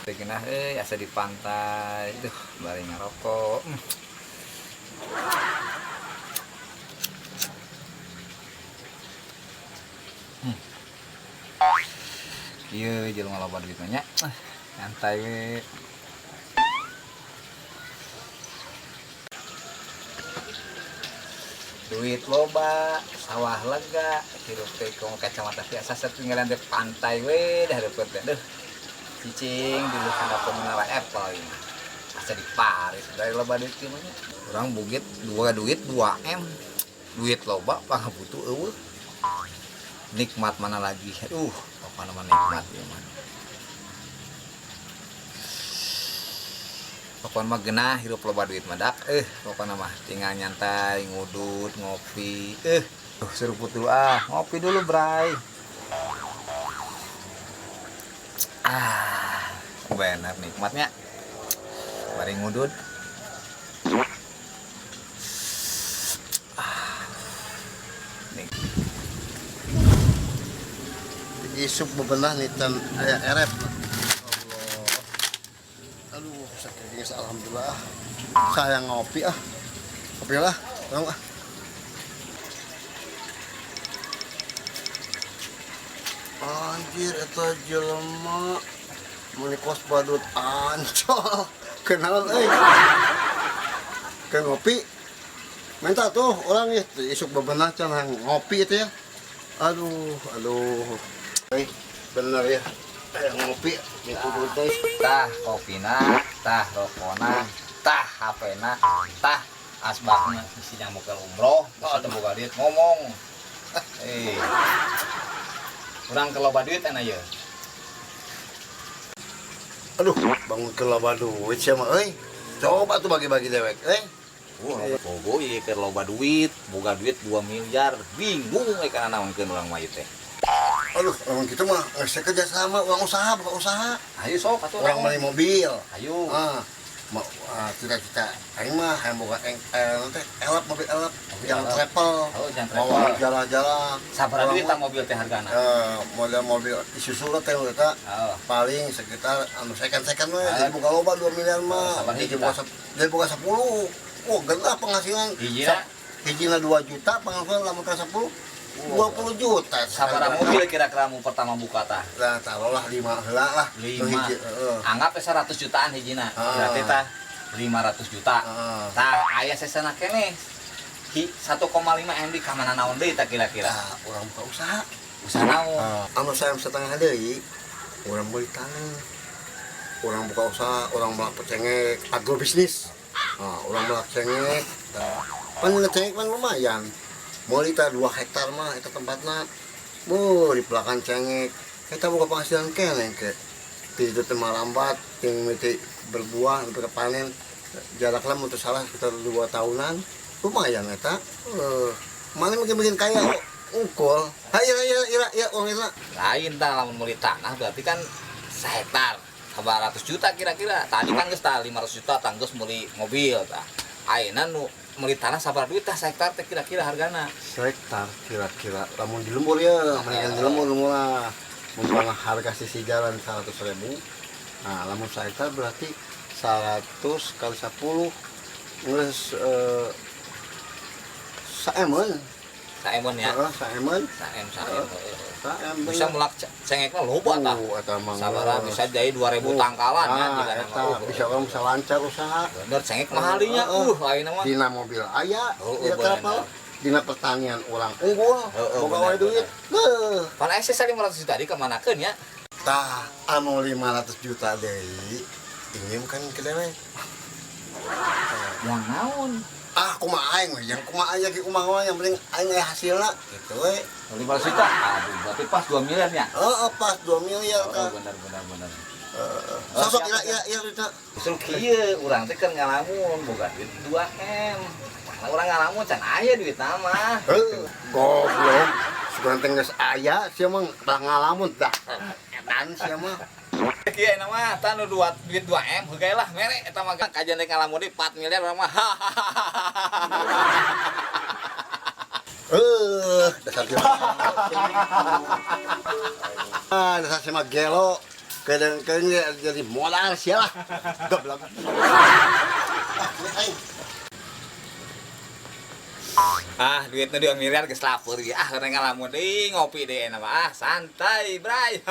Nah, asa di pantai, tuh bari ngerokok. Iya, jelema loba duit banyak. Nyantai we. Duit loba, sawah lega, hirup teh kacamata biasa setinggalan di pantai we dah dapet deh. Cicing dulu handapun menara Apple ini. Asa di Paris dari loba duit kieu mah. Urang bugit duit 2M. Duit loba pangabutuh eueuh. Nikmat mana lagi? Apa nama nikmat ya man. Pokoknya mah genah hirup loba duit madak. Pokoknya mah tinggal nyantai, ngudut, ngopi. Seruput dulu ngopi dulu, Bray. Bener nikmatnya. Mari ngudut. Isuk bebenah nitan aya erep. Allah. Aduh, sakit alhamdulillah. Saya ngopi Kopi lah, orang Anjir eta jelema meuli kos badut Ancol. Kenalan Ke ngopi. Minta tuh orang ya isuk bebenah cenah ngopi itu ya. Aduh. Bener ya. Ngopi itu teh. Tah kopina, tah rokona, tah hapena, tah asbakna isi nyamuk ke umroh, bisa boga duit ngomong. Urang ke loba duit enak ya. Aduh, bangun ke loba duit siapa coba tuh bagi-bagi dewek Bogo ieu keur loba duit, boga duit 2 miliar, bingung karena naonkeun urang mah ieu teh. Aduh, orang kita mah ngasih kerja sama orang buka usaha. Ayo sok atuh Orang beli mobil. Ayo. Cita-cita aing mah hayang boga elap mobil elap yang travel. Mau jalan-jalan. Sabaraha duit tah mobil teh hargana? Model mobil Isuzu teh eta paling sekitar second we jadi boga loba 2 miliar mah. Jadi boga 10. Genah penghasilan. Hijina 2 juta, penghasilan lamun ka 10 20 juta. Sabaraha mobil kira-kira mu pertama buka tah? Lah taruhlah 5 heula lah. 5. Anggap 100 jutaan hijina. Berarti tah 500 juta. Tah aya sesena keneh 1,5 M di ka mana naon deui tah kira-kira? Urang buka usaha. Usaha naon? Anu sayang setengah deui, urang beli tanah. Urang buka usaha, urang melak cengek agrobisnis. Urang melak cengek. Pan cengek kan lumayan. Mulai 2 hektar mah itu tempatnya di belakang cengek kita buka penghasilan keneng ke itu tema lambat yang mesti berbuah untuk panen jaraknya untuk salah sekitar 2 tahunan lumayan eta mana mungkin kaya ungkul ya uang itu lain tah lamun meuli tanah berarti kan 1 hektar 100 juta kira-kira tadi kan geus tah 500 juta tanggus meuli mobil tah ayeuna nu meuli tanah sabaraha duit tah hektar teh kira-kira hargana? Hektar kira-kira lamun di lembur ya, mendingan di lembur lah. Mumpung harga sisi jalan 100.000. Nah, lamun hektar berarti 100 kali 10 geus saemeun. Saemeun ya. Saemeun. Saem. Bisa melak cengekna loba tah. Sabaraha bisa jadi 2000 tangkalan ya bisa orang bisa lancar usaha. Bener cengek mahalinya ayeuna mah. Dina mobil aya, dina kapal, dina pertanian orang unggul, boga wae duit. Pan aya 500 juta di kamanakeun ya? Tah anu 500 juta deui. Ingin kan ke dewek. Yang naon? Kumaha aing we, yang kumaha aya ge kumaha yang penting aing aya hasilna kitu we. 500 juta. Aduh, berarti pas 2 miliar ya? Pas 2 miliar tah. Bener. Sosok ira Rita. Justru kieu urang teh keur ngalamun boga duit 2M. Nah, urang ngalamun can aya duit mah. Goblok. Sugan teh geus aya sia mah tah ngalamun dah. Edan sia mah. Kieu enak mah tah nu duit 2M heugay lah mere eta mah kajian teh ngalamun di 4 miliar urang mah. Dasar dia. Dasar si mah gelo. Kadang-kadang jadi modal siapa? Goblok. Duit nu 2 miliar geus lapeur ge. Orang ngalamun deui ngopi deui enak mah. Santai, bray.